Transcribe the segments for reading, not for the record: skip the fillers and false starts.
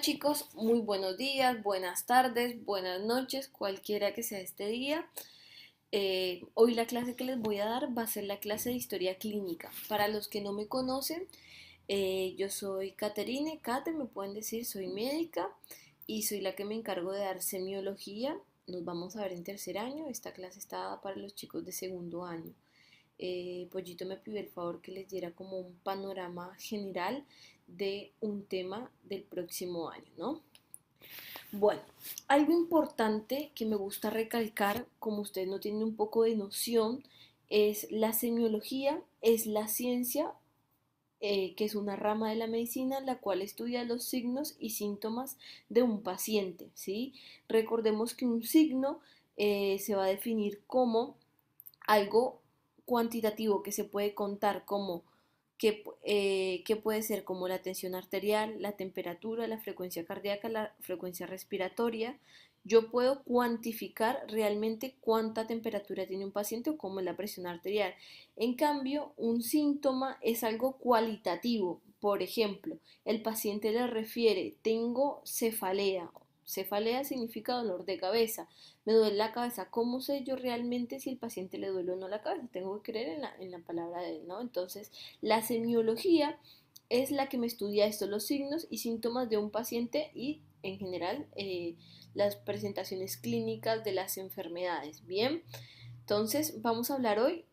chicos, muy buenos días, buenas tardes, buenas noches, cualquiera que sea este día. Hoy la clase que les voy a dar va a ser la clase de historia clínica. Para los que no me conocen, yo soy Caterine, Kate, me pueden decir, soy médica y soy la que me encargo de dar semiología. Nos vamos a ver en tercer año, esta clase está para los chicos de segundo año. Pollito me pidió el favor que les diera como un panorama general de un tema del próximo año, ¿no? Bueno, algo importante que me gusta recalcar, como ustedes no tienen un poco de noción, es la semiología, es la ciencia que es una rama de la medicina la cual estudia los signos y síntomas de un paciente, ¿sí? Recordemos que un signo se va a definir como algo cuantitativo que se puede contar como que puede ser como la tensión arterial, la temperatura, la frecuencia cardíaca, la frecuencia respiratoria. Yo puedo cuantificar realmente cuánta temperatura tiene un paciente o cómo es la presión arterial. En cambio, un síntoma es algo cualitativo. Por ejemplo, el paciente le refiere, tengo cefalea. Cefalea significa dolor de cabeza. Me duele la cabeza. ¿Cómo sé yo realmente si el paciente le duele o no la cabeza? Tengo que creer en la palabra de él, ¿no? Entonces, la semiología es la que me estudia estos, los signos y síntomas de un paciente y, en general, las presentaciones clínicas de las enfermedades. Bien, entonces vamos a hablar hoy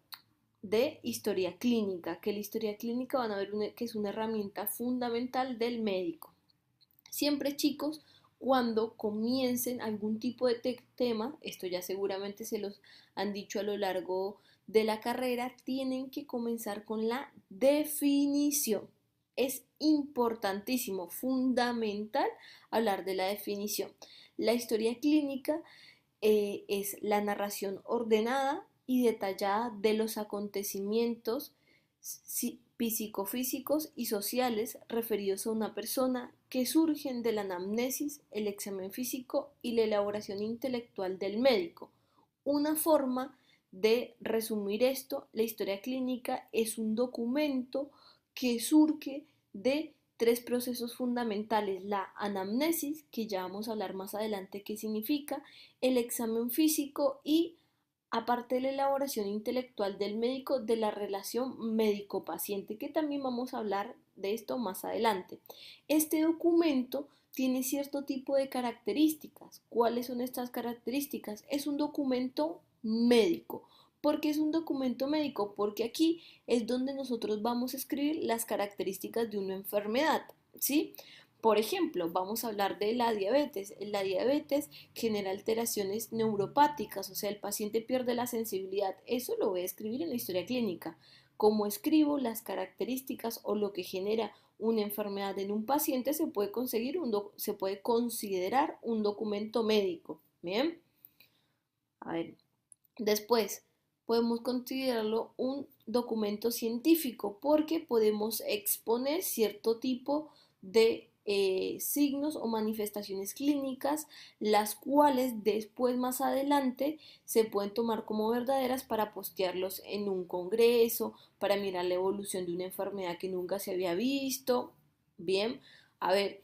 de historia clínica, que la historia clínica van a ver que es una herramienta fundamental del médico. Siempre, chicos, cuando comiencen algún tipo de tema, esto ya seguramente se los han dicho a lo largo de la carrera, tienen que comenzar con la definición. Es importantísimo, fundamental hablar de la definición. La historia clínica es la narración ordenada y detallada de los acontecimientos psicofísicos y sociales referidos a una persona que surgen de la anamnesis, el examen físico y la elaboración intelectual del médico. Una forma de resumir esto, la historia clínica es un documento que surge de tres procesos fundamentales: la anamnesis, que ya vamos a hablar más adelante qué significa, el examen físico y, aparte de la elaboración intelectual del médico, de la relación médico-paciente, que también vamos a hablar de esto más adelante. Este documento tiene cierto tipo de características. ¿Cuáles son estas características? Es un documento médico. ¿Por qué es un documento médico? Porque aquí es donde nosotros vamos a escribir las características de una enfermedad, ¿sí? Por ejemplo, vamos a hablar de la diabetes. La diabetes genera alteraciones neuropáticas, o sea, el paciente pierde la sensibilidad. Eso lo voy a escribir en la historia clínica. Como escribo las características o lo que genera una enfermedad en un paciente, se puede se puede considerar un documento médico. Bien, a ver, después podemos considerarlo un documento científico porque podemos exponer cierto tipo de signos o manifestaciones clínicas, las cuales después más adelante se pueden tomar como verdaderas para postearlos en un congreso, para mirar la evolución de una enfermedad que nunca se había visto. Bien, a ver,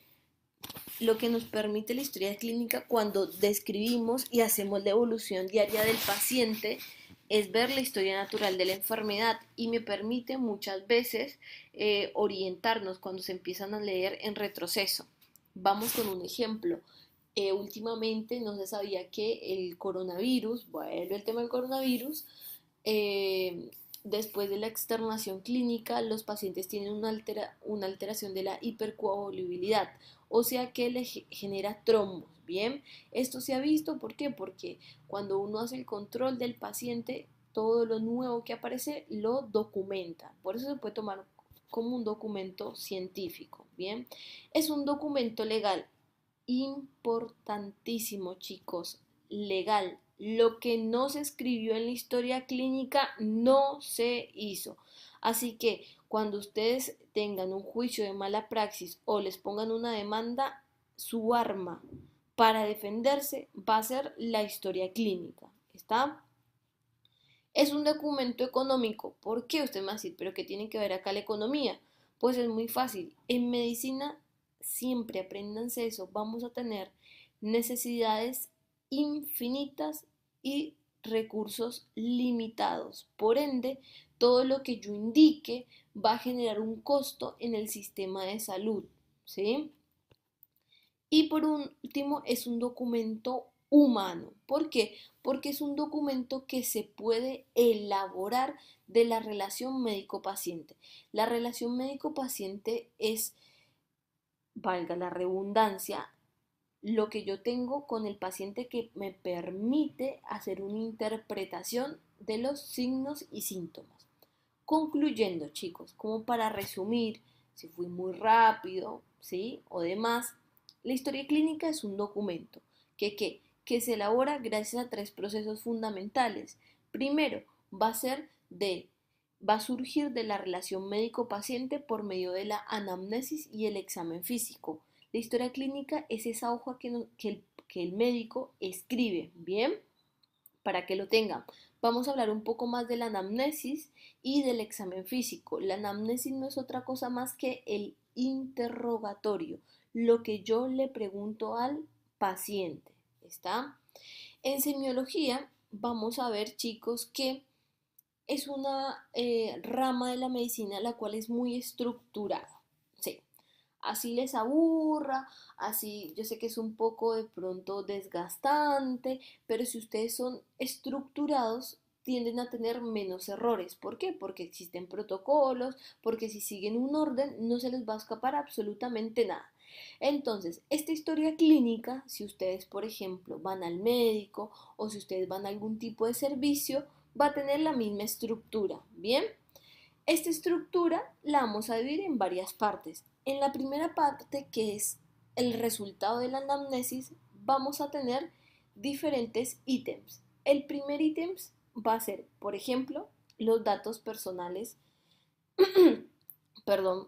lo que nos permite la historia clínica cuando describimos y hacemos la evolución diaria del paciente es ver la historia natural de la enfermedad y me permite muchas veces orientarnos cuando se empiezan a leer en retroceso. Vamos con un ejemplo. Últimamente no se sabía que el coronavirus, vuelve el tema del coronavirus, después de la externación clínica, los pacientes tienen una alteración de la hipercoagulabilidad, o sea que le genera trombos. Bien, esto se ha visto, ¿por qué? Porque cuando uno hace el control del paciente, todo lo nuevo que aparece lo documenta. Por eso se puede tomar como un documento científico. Bien, es un documento legal importantísimo, chicos, legal. Lo que no se escribió en la historia clínica no se hizo. Así que cuando ustedes tengan un juicio de mala praxis o les pongan una demanda, su arma para defenderse va a ser la historia clínica. ¿Está? Es un documento económico. ¿Por qué? Usted me va a decir, pero ¿qué tiene que ver acá la economía? Pues es muy fácil. En medicina siempre apréndanse eso, vamos a tener necesidades infinitas y recursos limitados. Por ende, todo lo que yo indique va a generar un costo en el sistema de salud, ¿sí? Y por último, es un documento humano. ¿Por qué? Porque es un documento que se puede elaborar de la relación médico-paciente. La relación médico-paciente es, valga la redundancia, lo que yo tengo con el paciente que me permite hacer una interpretación de los signos y síntomas. Concluyendo, chicos, como para resumir, si fui muy rápido, ¿sí? O demás, la historia clínica es un documento que se elabora gracias a tres procesos fundamentales. Primero, va a ser de va a surgir de la relación médico-paciente por medio de la anamnesis y el examen físico. La historia clínica es esa hoja que el médico escribe, ¿bien? Para que lo tengan. Vamos a hablar un poco más de la anamnesis y del examen físico. La anamnesis no es otra cosa más que el interrogatorio, lo que yo le pregunto al paciente, ¿está? En semiología vamos a ver, chicos, que es una rama de la medicina la cual es muy estructurada. Sí, así les aburra, así yo sé que es un poco de pronto desgastante, pero si ustedes son estructurados, tienden a tener menos errores. ¿Por qué? Porque existen protocolos, porque si siguen un orden no se les va a escapar absolutamente nada. Entonces, esta historia clínica, si ustedes, por ejemplo, van al médico o si ustedes van a algún tipo de servicio, va a tener la misma estructura, ¿bien? Esta estructura la vamos a dividir en varias partes. En la primera parte, que es el resultado de la anamnesis, vamos a tener diferentes ítems. El primer ítem va a ser, por ejemplo, los datos personales, perdón,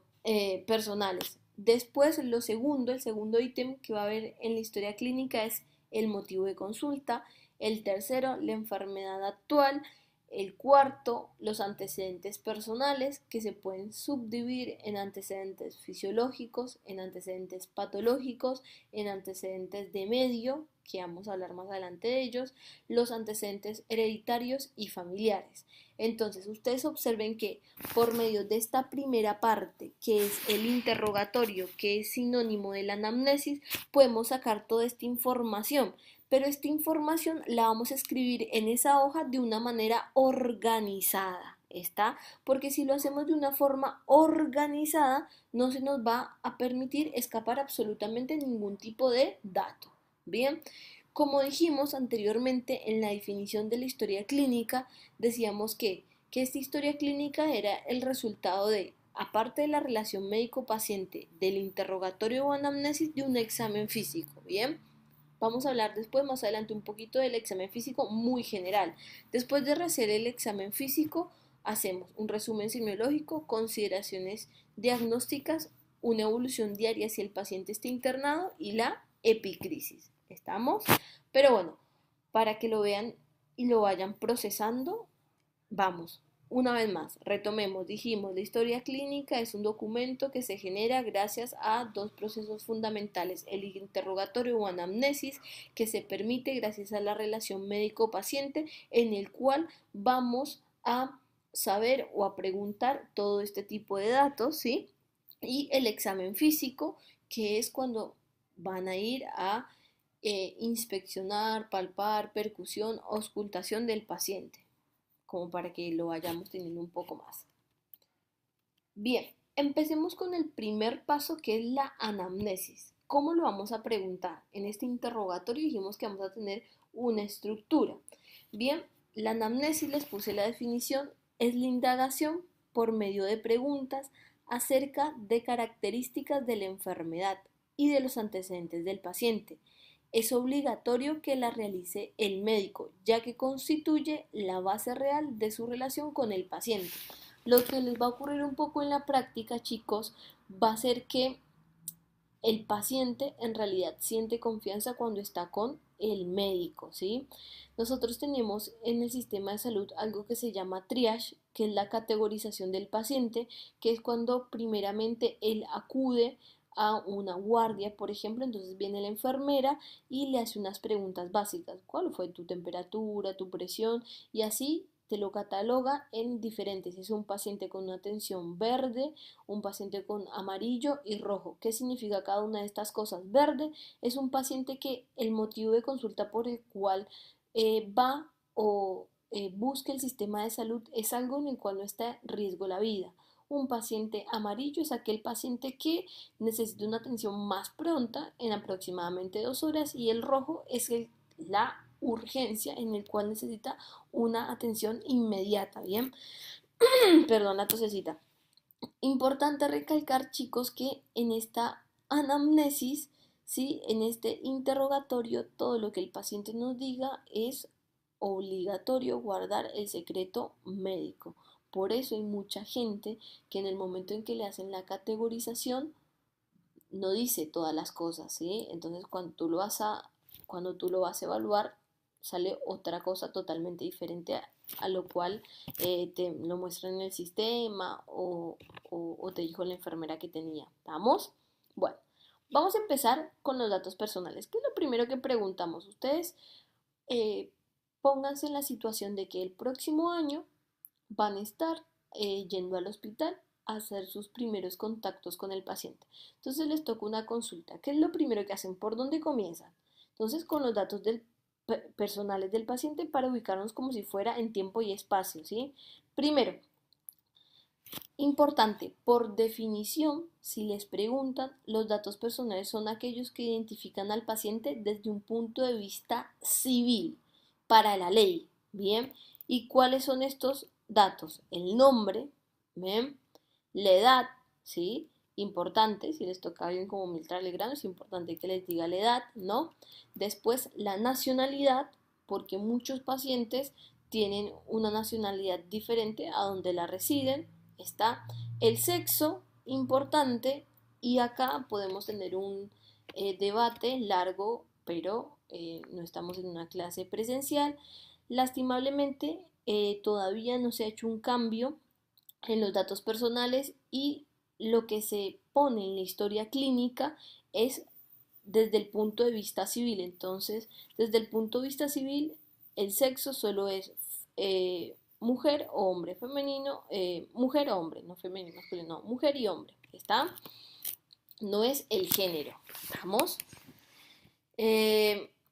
personales. Después, el segundo ítem que va a haber en la historia clínica es el motivo de consulta. El tercero, la enfermedad actual. El cuarto, los antecedentes personales, que se pueden subdividir en antecedentes fisiológicos, en antecedentes patológicos, en antecedentes de medio, que vamos a hablar más adelante de ellos, los antecedentes hereditarios y familiares. Entonces, ustedes observen que por medio de esta primera parte, que es el interrogatorio, que es sinónimo de la anamnesis, podemos sacar toda esta información, pero esta información la vamos a escribir en esa hoja de una manera organizada, ¿está? Porque si lo hacemos de una forma organizada, no se nos va a permitir escapar absolutamente ningún tipo de dato. Bien, como dijimos anteriormente en la definición de la historia clínica, decíamos que esta historia clínica era el resultado de, aparte de la relación médico-paciente, del interrogatorio o anamnesis, de un examen físico, ¿bien? Vamos a hablar después, más adelante, un poquito del examen físico muy general. Después de hacer el examen físico, hacemos un resumen semiológico, consideraciones diagnósticas, una evolución diaria si el paciente está internado y la epicrisis. ¿Estamos? Pero bueno, para que lo vean y lo vayan procesando, vamos, una vez más, retomemos, dijimos, la historia clínica es un documento que se genera gracias a dos procesos fundamentales, el interrogatorio o anamnesis, que se permite gracias a la relación médico-paciente, en el cual vamos a saber o a preguntar todo este tipo de datos, ¿sí? Y el examen físico, que es cuando van a ir a inspeccionar, palpar, percusión, auscultación del paciente, como para que lo vayamos teniendo un poco más. Bien, empecemos con el primer paso, que es la anamnesis. ¿Cómo lo vamos a preguntar? En este interrogatorio dijimos que vamos a tener una estructura. Bien, la anamnesis, les puse la definición, es la indagación por medio de preguntas acerca de características de la enfermedad y de los antecedentes del paciente. Es obligatorio que la realice el médico, ya que constituye la base real de su relación con el paciente. Lo que les va a ocurrir un poco en la práctica, chicos, va a ser que el paciente en realidad siente confianza cuando está con el médico, ¿sí? Nosotros tenemos en el sistema de salud algo que se llama triage, que es la categorización del paciente, que es cuando primeramente él acude a una guardia, por ejemplo, entonces viene la enfermera y le hace unas preguntas básicas. ¿Cuál fue tu temperatura, tu presión? Y así te lo cataloga en diferentes. Es un paciente con una tensión verde, un paciente con amarillo y rojo. ¿Qué significa cada una de estas cosas? Verde es un paciente que el motivo de consulta por el cual va o busca el sistema de salud es algo en el cual no está en riesgo la vida. Un paciente amarillo es aquel paciente que necesita una atención más pronta en aproximadamente 2 horas y el rojo es la urgencia en el cual necesita una atención inmediata, ¿bien? Perdón la tosecita. Importante recalcar, chicos, que en esta anamnesis, ¿sí? En este interrogatorio, todo lo que el paciente nos diga es obligatorio guardar el secreto médico. Por eso hay mucha gente que en el momento en que le hacen la categorización no dice todas las cosas, ¿sí? Entonces cuando tú lo vas a evaluar, sale otra cosa totalmente diferente a lo cual te lo muestran en el sistema o te dijo la enfermera que tenía. ¿Vamos? Bueno, vamos a empezar con los datos personales. ¿Qué es lo primero que preguntamos? Ustedes eh, pónganse en la situación de que el próximo año van a estar yendo al hospital a hacer sus primeros contactos con el paciente. Entonces les toca una consulta. ¿Qué es lo primero que hacen? ¿Por dónde comienzan? Entonces con los datos personales del paciente para ubicarnos como si fuera en tiempo y espacio, ¿sí? Primero, importante, por definición, si les preguntan, los datos personales son aquellos que identifican al paciente desde un punto de vista civil para la ley, ¿bien? ¿Y cuáles son estos datos? El nombre, ¿bien? La edad, ¿sí? Importante, si les toca a alguien como Miltra Legrand, es importante que les diga la edad, ¿no? Después, la nacionalidad, porque muchos pacientes tienen una nacionalidad diferente a donde la residen. Está el sexo, importante, y acá podemos tener un debate largo, pero no estamos en una clase presencial. Lastimablemente, todavía no se ha hecho un cambio en los datos personales y lo que se pone en la historia clínica es desde el punto de vista civil. Entonces, desde el punto de vista civil, el sexo solo es mujer o hombre, femenino, mujer o hombre, no femenino, masculino, no, mujer y hombre, ¿está? No es el género, ¿vamos?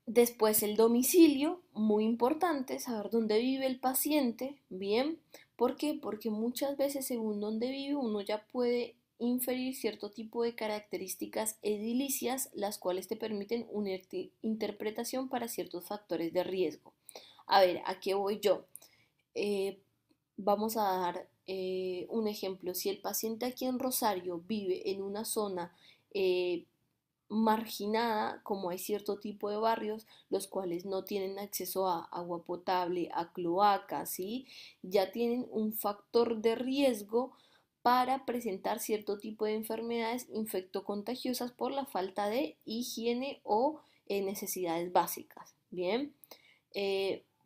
Después el domicilio, muy importante, saber dónde vive el paciente, ¿bien? ¿Por qué? Porque muchas veces según dónde vive uno ya puede inferir cierto tipo de características edilicias, las cuales te permiten una interpretación para ciertos factores de riesgo. A ver, ¿a qué voy yo? Eh, Vamos a dar un ejemplo. Si el paciente aquí en Rosario vive en una zona eh, marginada, como hay cierto tipo de barrios los cuales no tienen acceso a agua potable, a cloacas, ¿sí? Ya tienen un factor de riesgo para presentar cierto tipo de enfermedades infectocontagiosas por la falta de higiene o necesidades básicas. Bien,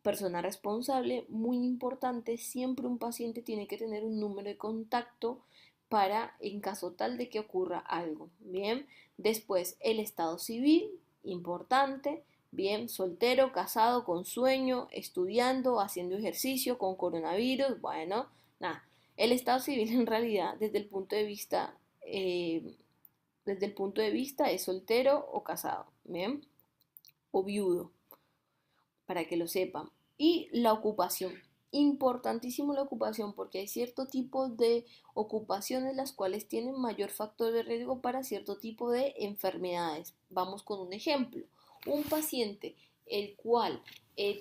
persona responsable, muy importante, siempre un paciente tiene que tener un número de contacto para en caso tal de que ocurra algo. Bien, después el estado civil, importante. Bien, soltero, casado, con sueño, estudiando, haciendo ejercicio, con coronavirus, bueno, nada. El estado civil en realidad desde el punto de vista es soltero o casado, bien, o viudo, para que lo sepan. Y la ocupación. Importantísimo la ocupación porque hay cierto tipo de ocupaciones las cuales tienen mayor factor de riesgo para cierto tipo de enfermedades. Vamos con un ejemplo. Un paciente el cual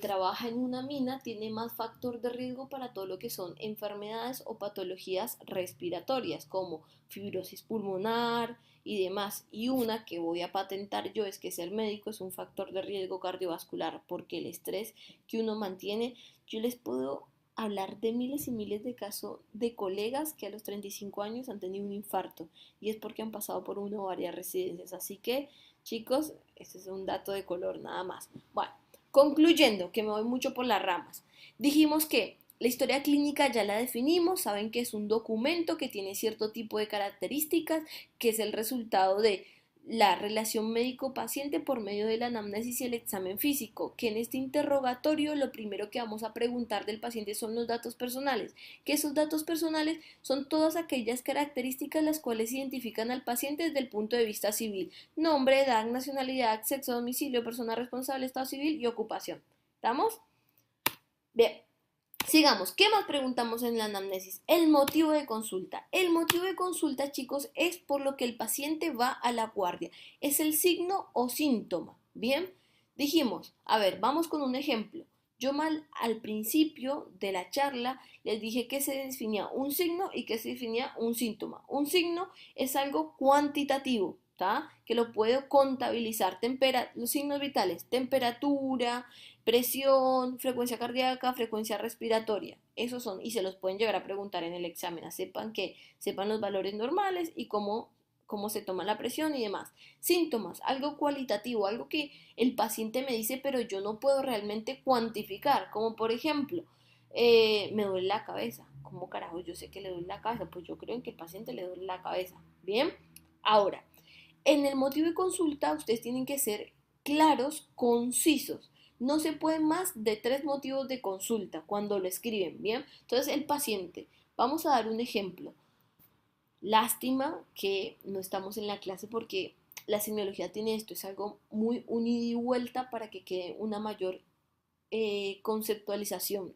trabaja en una mina tiene más factor de riesgo para todo lo que son enfermedades o patologías respiratorias como fibrosis pulmonar y demás. Y una que voy a patentar yo es que ser médico es un factor de riesgo cardiovascular porque el estrés que uno mantiene, yo les puedo hablar de miles y miles de casos de colegas que a los 35 años han tenido un infarto y es porque han pasado por una o varias residencias. Así que, chicos, este es un dato de color nada más. Bueno, concluyendo, que me voy mucho por las ramas. Dijimos que La historia clínica ya la definimos, saben que es un documento que tiene cierto tipo de características, que es el resultado de la relación médico-paciente por medio de la anamnesis y el examen físico, que en este interrogatorio lo primero que vamos a preguntar del paciente son los datos personales, que esos datos personales son todas aquellas características las cuales identifican al paciente desde el punto de vista civil: nombre, edad, nacionalidad, sexo, domicilio, persona responsable, estado civil y ocupación. ¿Estamos? Bien. Sigamos, ¿qué más preguntamos en la anamnesis? El motivo de consulta. El motivo de consulta, chicos, es por lo que el paciente va a la guardia. Es el signo o síntoma. Bien, dijimos, a ver, vamos con un ejemplo. Yo al principio de la charla les dije que se definía un signo y que se definía un síntoma. Un signo es algo cuantitativo, ¿tá? Que lo puedo contabilizar. Los signos vitales: temperatura, presión, frecuencia cardíaca, frecuencia respiratoria. Esos son, y se los pueden llegar a preguntar en el examen. Sepan los valores normales y cómo se toma la presión y demás. Síntomas, algo cualitativo, algo que el paciente me dice, pero yo no puedo realmente cuantificar. Como por ejemplo, me duele la cabeza. ¿Cómo carajo yo sé que le duele la cabeza? Pues yo creo en que el paciente le duele la cabeza. Bien, ahora, en el motivo de consulta ustedes tienen que ser claros, concisos. No se pueden más de 3 motivos de consulta cuando lo escriben, ¿bien? Entonces el paciente, vamos a dar un ejemplo. Lástima que no estamos en la clase porque la semiología tiene esto, es algo muy un ida y vuelta para que quede una mayor conceptualización.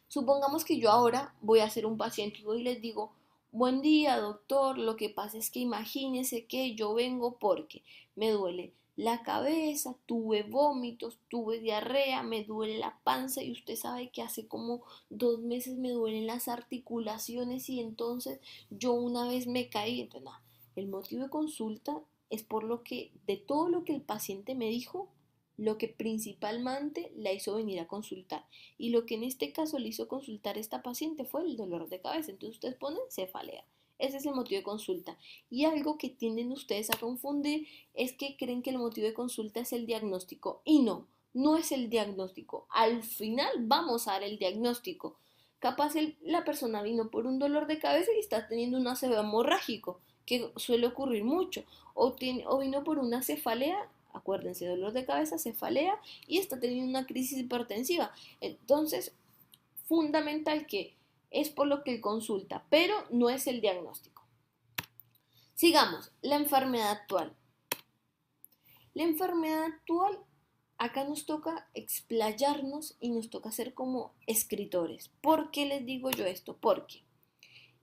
Supongamos que yo ahora voy a ser un paciente y les digo: buen día, doctor, lo que pasa es que imagínese que yo vengo porque me duele la cabeza, tuve vómitos, tuve diarrea, me duele la panza y usted sabe que hace como 2 meses me duelen las articulaciones y entonces yo una vez me caí. Entonces, nada, el motivo de consulta es por lo que, de todo lo que el paciente me dijo, lo que principalmente la hizo venir a consultar. Y lo que en este caso le hizo consultar a esta paciente fue el dolor de cabeza. Entonces ustedes ponen cefalea. Ese es el motivo de consulta. Y algo que tienden ustedes a confundir es que creen que el motivo de consulta es el diagnóstico. Y no, no es el diagnóstico. Al final vamos a dar el diagnóstico. Capaz la persona vino por un dolor de cabeza y está teniendo un ácido hemorrágico, que suele ocurrir mucho. O vino por una cefalea. Acuérdense, dolor de cabeza, cefalea, y está teniendo una crisis hipertensiva. Entonces, fundamental que es por lo que él consulta, pero no es el diagnóstico. Sigamos, la enfermedad actual. La enfermedad actual, acá nos toca explayarnos y nos toca ser como escritores. ¿Por qué les digo yo esto? Porque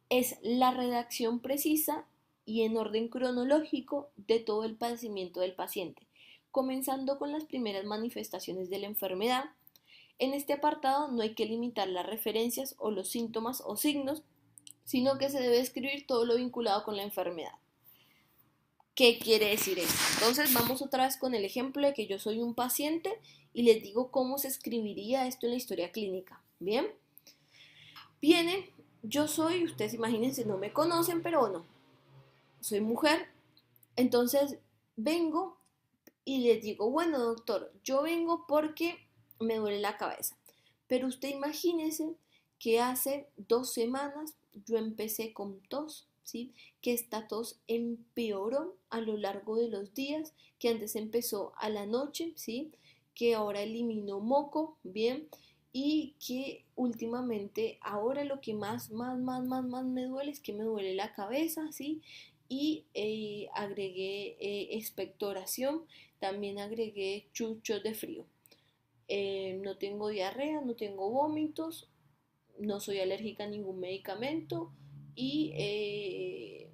es la redacción precisa y en orden cronológico de todo el padecimiento del paciente, comenzando con las primeras manifestaciones de la enfermedad. En este apartado no hay que limitar las referencias o los síntomas o signos, sino que se debe escribir todo lo vinculado con la enfermedad. ¿Qué quiere decir esto? Entonces vamos otra vez con el ejemplo de que yo soy un paciente y les digo cómo se escribiría esto en la historia clínica. Bien, viene, yo soy, ustedes imagínense, no me conocen, pero bueno, soy mujer. Entonces vengo y les digo: bueno, doctor, yo vengo porque me duele la cabeza. Pero usted imagínese que hace 2 semanas yo empecé con tos, ¿sí? Que esta tos empeoró a lo largo de los días, que antes empezó a la noche, ¿sí? Que ahora eliminó moco, ¿bien? Y que últimamente ahora lo que más me duele es que me duele la cabeza, ¿sí? Y agregué expectoración, también agregué chuchos de frío. No tengo diarrea, no tengo vómitos, no soy alérgica a ningún medicamento y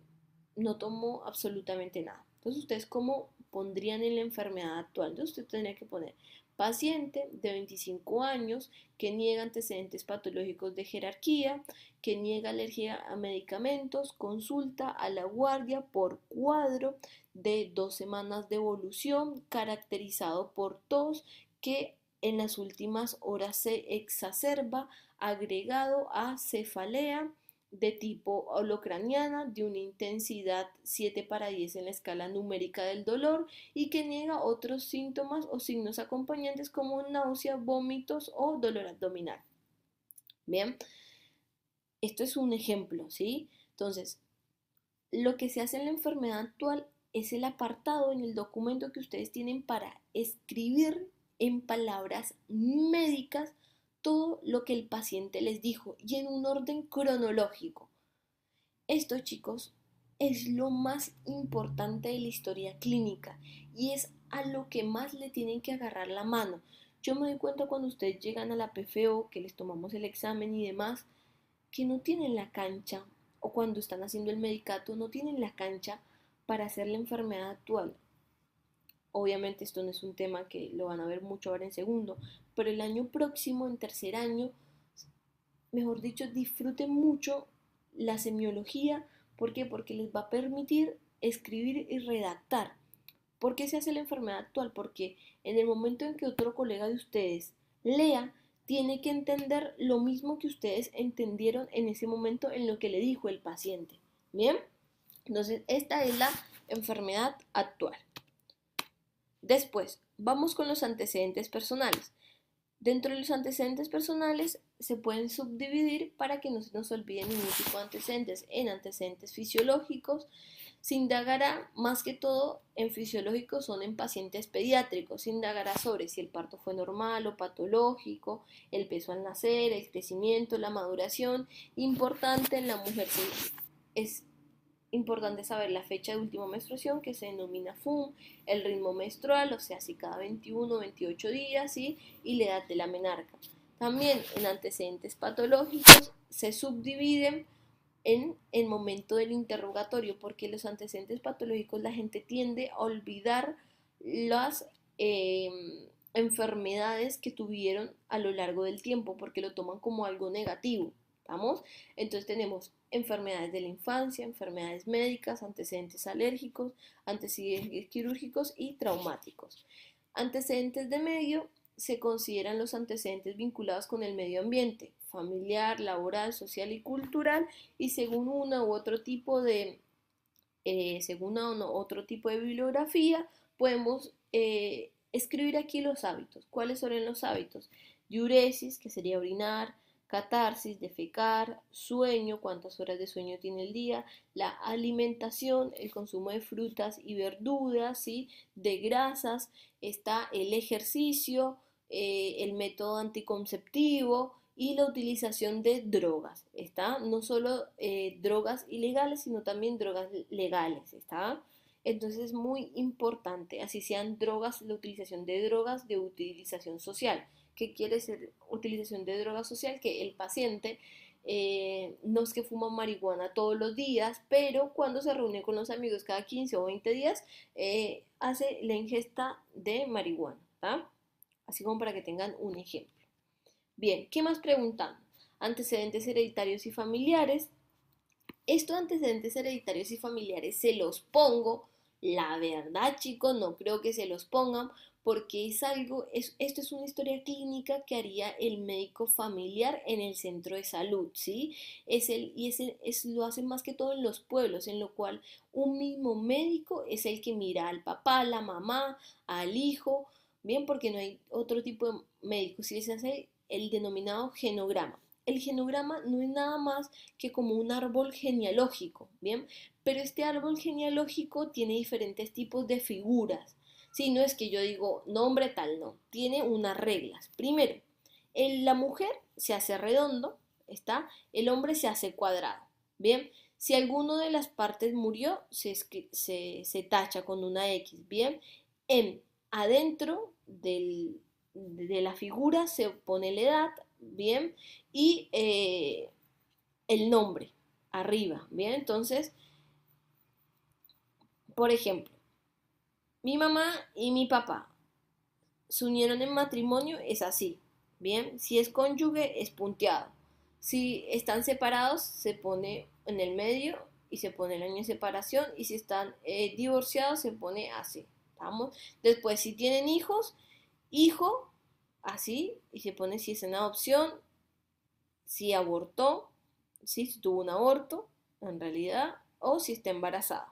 no tomo absolutamente nada. Entonces, ¿ustedes cómo pondrían en la enfermedad actual? Entonces, usted tendría que poner: paciente de 25 años que niega antecedentes patológicos de jerarquía, que niega alergia a medicamentos, consulta a la guardia por cuadro de 2 semanas de evolución, caracterizado por tos que en las últimas horas se exacerba, agregado a cefalea de tipo holocraniana de una intensidad 7/10 en la escala numérica del dolor, y que niega otros síntomas o signos acompañantes como náusea, vómitos o dolor abdominal. Bien, esto es un ejemplo, ¿sí? Entonces, lo que se hace en la enfermedad actual es el apartado en el documento que ustedes tienen para escribir en palabras médicas todo lo que el paciente les dijo y en un orden cronológico. Esto, chicos, es lo más importante de la historia clínica y es a lo que más le tienen que agarrar la mano. Yo me doy cuenta cuando ustedes llegan a la PFO, que les tomamos el examen y demás, que no tienen la cancha, o cuando están haciendo el medicato, no tienen la cancha para hacer la enfermedad actual. Obviamente esto no es un tema que lo van a ver mucho ahora en segundo, pero el año próximo, en tercer año, mejor dicho, disfruten mucho la semiología. ¿Por qué? Porque les va a permitir escribir y redactar. ¿Por qué se hace la enfermedad actual? Porque en el momento en que otro colega de ustedes lea, tiene que entender lo mismo que ustedes entendieron en ese momento en lo que le dijo el paciente. ¿Bien? Entonces, esta es la enfermedad actual. Después, vamos con los antecedentes personales. Dentro de los antecedentes personales se pueden subdividir para que no se nos olviden ningún tipo de antecedentes. En antecedentes fisiológicos se indagará más que todo en fisiológicos, son en pacientes pediátricos. Se indagará sobre si el parto fue normal o patológico, el peso al nacer, el crecimiento, la maduración. Importante en la mujer es importante saber la fecha de última menstruación, que se denomina FUM, el ritmo menstrual, o sea, si cada 21 o 28 días, ¿sí? Y la edad de la menarca. También en antecedentes patológicos se subdividen en el momento del interrogatorio, porque los antecedentes patológicos la gente tiende a olvidar las enfermedades que tuvieron a lo largo del tiempo, porque lo toman como algo negativo. ¿Estamos? Entonces tenemos enfermedades de la infancia, enfermedades médicas, antecedentes alérgicos, antecedentes quirúrgicos y traumáticos. Antecedentes de medio se consideran los antecedentes vinculados con el medio ambiente, familiar, laboral, social y cultural, y según una u otro tipo de, otro tipo de bibliografía, podemos escribir aquí los hábitos. ¿Cuáles son los hábitos? Diuresis, que sería orinar, catarsis, defecar, sueño, cuántas horas de sueño tiene el día, la alimentación, el consumo de frutas y verduras, ¿sí? De grasas, está el ejercicio, el método anticonceptivo y la utilización de drogas, ¿está? No solo drogas ilegales, sino también drogas legales, ¿está? Entonces es muy importante, así sean drogas, la utilización de drogas de utilización social. ¿Qué quiere decir utilización de droga social? Que el paciente no es que fuma marihuana todos los días, pero cuando se reúne con los amigos cada 15 o 20 días, hace la ingesta de marihuana, ¿tá? Así como para que tengan un ejemplo. Bien, ¿qué más preguntando? Antecedentes hereditarios y familiares. Estos antecedentes hereditarios y familiares se los pongo, la verdad, chicos, no creo que se los pongan porque es algo, esto es una historia clínica que haría el médico familiar en el centro de salud, ¿sí? Lo hacen más que todo en los pueblos, en lo cual un mismo médico es el que mira al papá, a la mamá, al hijo, bien, porque no hay otro tipo de médico, si se hace el denominado genograma. El genograma no es nada más que como un árbol genealógico, ¿bien? Pero este árbol genealógico tiene diferentes tipos de figuras. Si no es que yo digo nombre tal, no. Tiene unas reglas. Primero, la mujer se hace redondo, ¿está? El hombre se hace cuadrado, ¿bien? Si alguno de las partes murió, se tacha con una X, ¿bien? Adentro de la figura se pone la edad, ¿bien? Y el nombre arriba, ¿bien? Entonces, por ejemplo, mi mamá y mi papá se unieron en matrimonio, es así, ¿bien? Si es cónyuge, es punteado. Si están separados, se pone en el medio y se pone el año de separación. Y si están divorciados, se pone así, ¿estamos? Después, si tienen hijos, hijo, así, y se pone si es en adopción, si abortó, si tuvo un aborto, en realidad, o si está embarazado.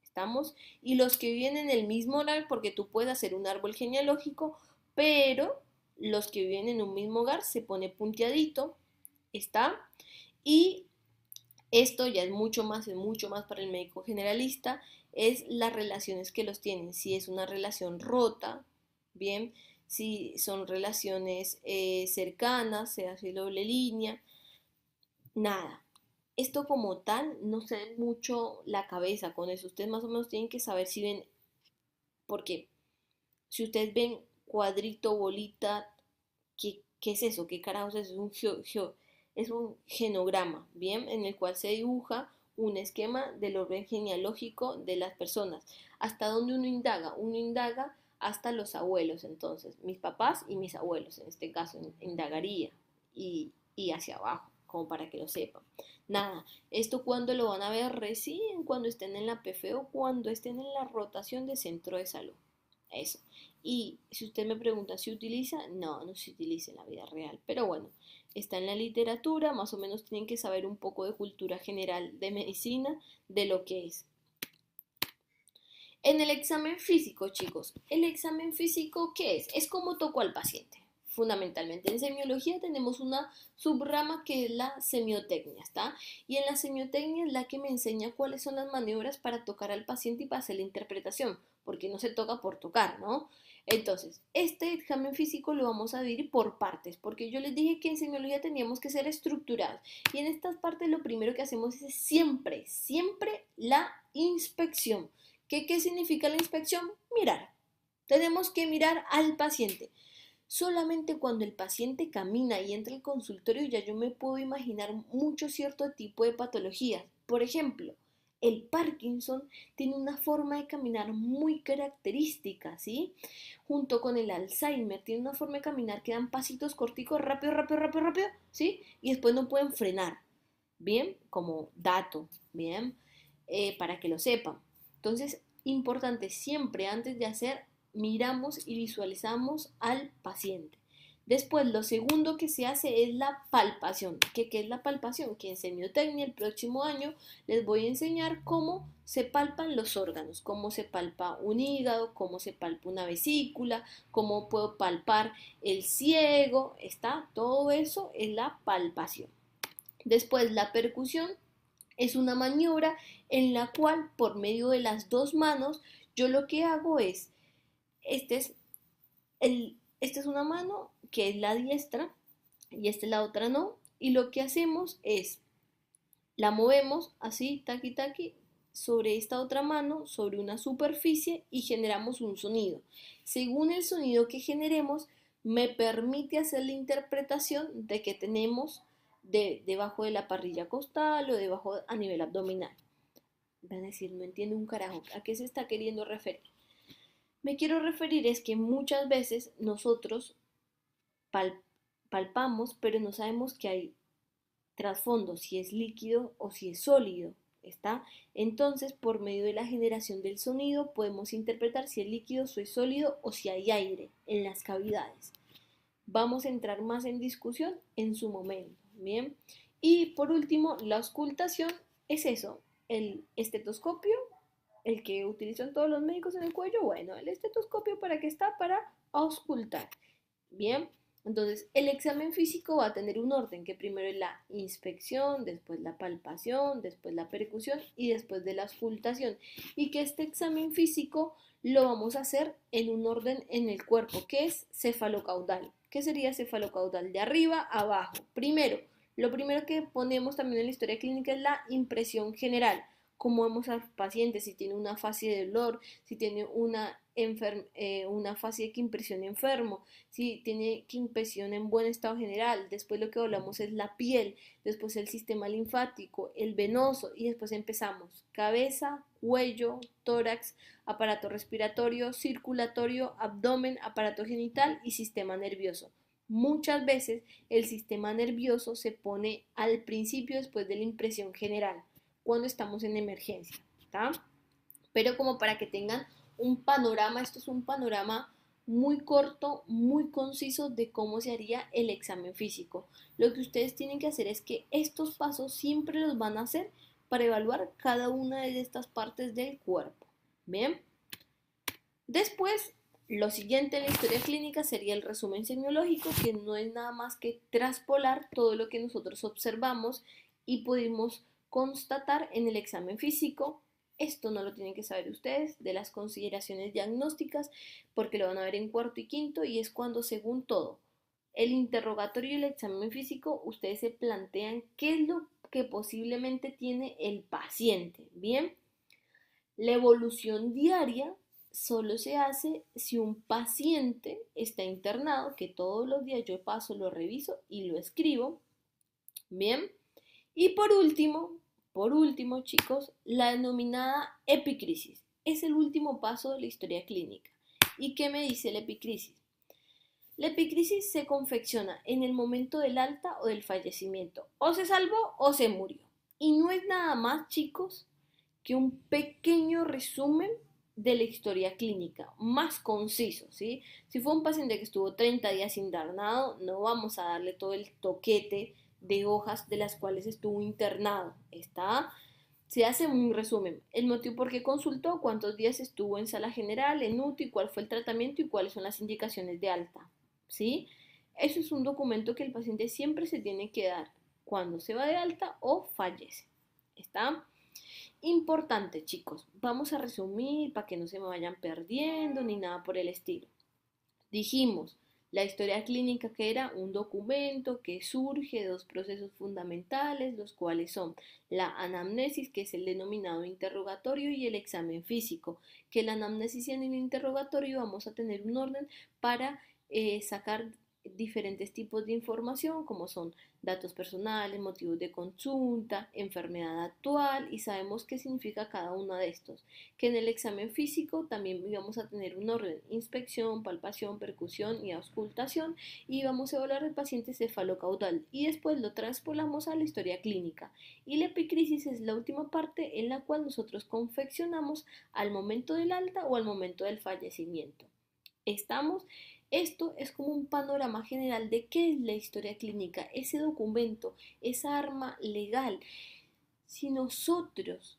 ¿Estamos? Y los que viven en el mismo hogar, porque tú puedes hacer un árbol genealógico, pero los que viven en un mismo hogar se pone punteadito, ¿Está? Y esto ya es mucho más para el médico generalista, es las relaciones que los tienen. Si es una relación rota, bien, si son relaciones cercanas, se hace doble línea, nada. Esto como tal no se den mucho la cabeza con eso. Ustedes más o menos tienen que saber si ven, porque si ustedes ven cuadrito, bolita, ¿qué es eso? ¿Qué carajos es? Es un genograma, ¿bien? En el cual se dibuja un esquema del orden genealógico de las personas. ¿Hasta dónde uno indaga? Uno indaga hasta los abuelos, entonces, mis papás y mis abuelos, en este caso, indagaría y hacia abajo, como para que lo sepan. Nada, esto cuando lo van a ver recién, cuando estén en la PF o cuando estén en la rotación de centro de salud. Eso. Y si usted me pregunta si utiliza, no, no se utiliza en la vida real. Pero bueno, está en la literatura, más o menos tienen que saber un poco de cultura general de medicina, de lo que es. En el examen físico, chicos, ¿el examen físico qué es? Es como toco al paciente. Fundamentalmente en semiología tenemos una subrama que es la semiotecnia, ¿está? Y en la semiotecnia es la que me enseña cuáles son las maniobras para tocar al paciente y para hacer la interpretación, porque no se toca por tocar, ¿no? Entonces, este examen físico lo vamos a dividir por partes, porque yo les dije que en semiología teníamos que ser estructurados. Y en estas partes lo primero que hacemos es siempre la inspección. ¿Qué significa la inspección? Mirar. Tenemos que mirar al paciente. Solamente cuando el paciente camina y entra al consultorio ya yo me puedo imaginar mucho cierto tipo de patologías. Por ejemplo, el Parkinson tiene una forma de caminar muy característica, ¿sí? Junto con el Alzheimer tiene una forma de caminar que dan pasitos corticos, rápido, ¿sí? Y después no pueden frenar, ¿bien? Como dato, ¿bien? Para que lo sepan. Entonces, importante, siempre antes de hacer, miramos y visualizamos al paciente. Después, lo segundo que se hace es la palpación. ¿Qué es la palpación? Que en semiotecnia el próximo año les voy a enseñar cómo se palpan los órganos, cómo se palpa un hígado, cómo se palpa una vesícula, cómo puedo palpar el ciego, ¿está? Todo eso es la palpación. Después, la percusión es una maniobra en la cual por medio de las dos manos yo lo que hago es, este es, esta es una mano que es la diestra y esta es la otra no, y lo que hacemos es, la movemos así, taqui taqui, sobre esta otra mano, sobre una superficie y generamos un sonido. Según el sonido que generemos, me permite hacer la interpretación de que tenemos debajo de la parrilla costal o debajo a nivel abdominal. Van a decir, no entiendo un carajo, ¿a qué se está queriendo referir? Me quiero referir es que muchas veces nosotros pal palpamos, pero no sabemos que hay trasfondo, si es líquido o si es sólido, ¿está? Entonces, por medio de la generación del sonido, podemos interpretar si es líquido, si es sólido o si hay aire en las cavidades. Vamos a entrar más en discusión en su momento, ¿bien? Y por último, la auscultación es eso, el estetoscopio, el que utilizan todos los médicos en el cuello, bueno, el estetoscopio para qué está, para auscultar, ¿bien? Entonces, el examen físico va a tener un orden, que primero es la inspección, después la palpación, después la percusión y después de la auscultación. Y que este examen físico lo vamos a hacer en un orden en el cuerpo, que es cefalocaudal. ¿Qué sería cefalocaudal? De arriba a abajo. Primero, lo primero que ponemos también en la historia clínica es la impresión general. Cómo vemos al paciente, si tiene una fase de dolor, si tiene una fase de que impresión enfermo, si tiene que impresión en buen estado general. Después lo que hablamos es la piel, después el sistema linfático, el venoso y después empezamos cabeza, cuello, tórax, aparato respiratorio, circulatorio, abdomen, aparato genital y sistema nervioso. Muchas veces el sistema nervioso se pone al principio después de la impresión general, cuando estamos en emergencia, ¿está? Pero como para que tengan un panorama, esto es un panorama muy corto, muy conciso de cómo se haría el examen físico. Lo que ustedes tienen que hacer es que estos pasos siempre los van a hacer para evaluar cada una de estas partes del cuerpo. Bien. Después Lo siguiente en la historia clínica sería el resumen semiológico, que no es nada más que traspolar todo lo que nosotros observamos y pudimos constatar en el examen físico. Esto no lo tienen que saber ustedes de las consideraciones diagnósticas porque lo van a ver en cuarto y quinto y es cuando según todo el interrogatorio y el examen físico ustedes se plantean qué es lo que posiblemente tiene el paciente. Bien, la evolución diaria solo se hace si un paciente está internado, que todos los días yo paso, lo reviso y lo escribo. Bien. Y por último, chicos, la denominada epicrisis. Es el último paso de la historia clínica. ¿Y qué me dice la epicrisis? La epicrisis se confecciona en el momento del alta o del fallecimiento. O se salvó o se murió. Y no es nada más, chicos, que un pequeño resumen de la historia clínica, más conciso, ¿sí? Si fue un paciente que estuvo 30 días internado, no vamos a darle todo el toquete de hojas de las cuales estuvo internado. Se hace un resumen. El motivo por qué consultó, cuántos días estuvo en sala general, en UTI, cuál fue el tratamiento y cuáles son las indicaciones de alta, ¿sí? Eso es un documento que el paciente siempre se tiene que dar cuando se va de alta o fallece. ¿Está? Importante, chicos. Vamos a resumir para que no se me vayan perdiendo ni nada por el estilo. Dijimos, la historia clínica que era un documento que surge de dos procesos fundamentales, los cuales son la anamnesis, que es el denominado interrogatorio, y el examen físico, que la anamnesis y en el interrogatorio vamos a tener un orden para sacar diferentes tipos de información, como son datos personales, motivos de consulta, enfermedad actual, y sabemos qué significa cada uno de estos. Que en el examen físico también vamos a tener un orden: inspección, palpación, percusión y auscultación, y vamos a evaluar el paciente cefalocaudal y después lo transpolamos a la historia clínica. Y la epicrisis es la última parte en la cual nosotros confeccionamos al momento del alta o al momento del fallecimiento. ¿Estamos? Esto es como un panorama general de qué es la historia clínica, ese documento, esa arma legal. Si nosotros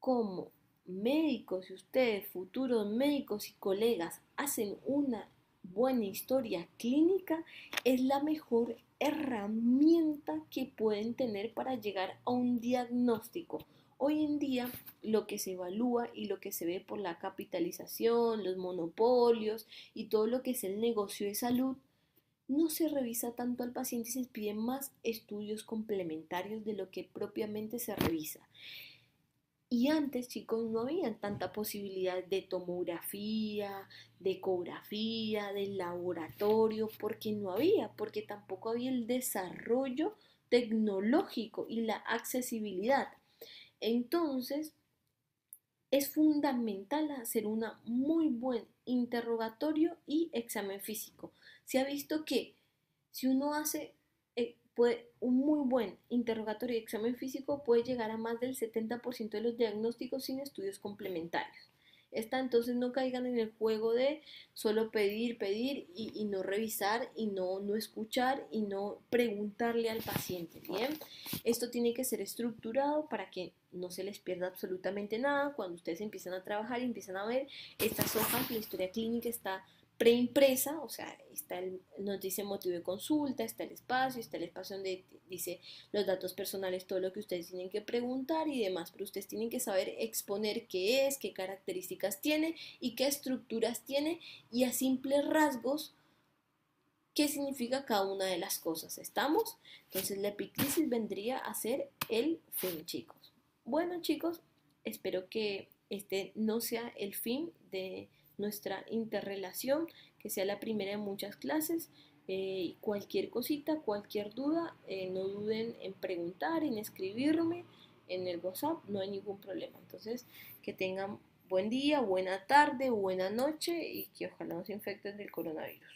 como médicos y ustedes, futuros médicos y colegas, hacen una buena historia clínica, es la mejor herramienta que pueden tener para llegar a un diagnóstico. Hoy en día lo que se evalúa y lo que se ve por la capitalización, los monopolios y todo lo que es el negocio de salud, no se revisa tanto al paciente y se piden más estudios complementarios de lo que propiamente se revisa. Y antes, chicos, no había tanta posibilidad de tomografía, de ecografía, del laboratorio, porque tampoco había el desarrollo tecnológico y la accesibilidad. Entonces, es fundamental hacer un muy buen interrogatorio y examen físico. Se ha visto que si uno hace un muy buen interrogatorio y examen físico, puede llegar a más del 70% de los diagnósticos sin estudios complementarios. Entonces no caigan en el juego de solo pedir, pedir y no revisar y no escuchar y no preguntarle al paciente, ¿bien? Esto tiene que ser estructurado para que no se les pierda absolutamente nada. Cuando ustedes empiezan a trabajar y empiezan a ver estas hojas, la historia clínica está preimpresa, o sea, nos dice motivo de consulta, está el espacio donde dice los datos personales, todo lo que ustedes tienen que preguntar y demás, pero ustedes tienen que saber exponer qué es, qué características tiene y qué estructuras tiene y a simples rasgos qué significa cada una de las cosas. ¿Estamos? Entonces la epicrisis vendría a ser el fin, chicos. Bueno, chicos, espero que este no sea el fin de nuestra interrelación, que sea la primera de muchas clases. Cualquier cosita, cualquier duda, no duden en preguntar, en escribirme en el WhatsApp, no hay ningún problema. Entonces, que tengan buen día, buena tarde, buena noche y que ojalá no se infecten del coronavirus.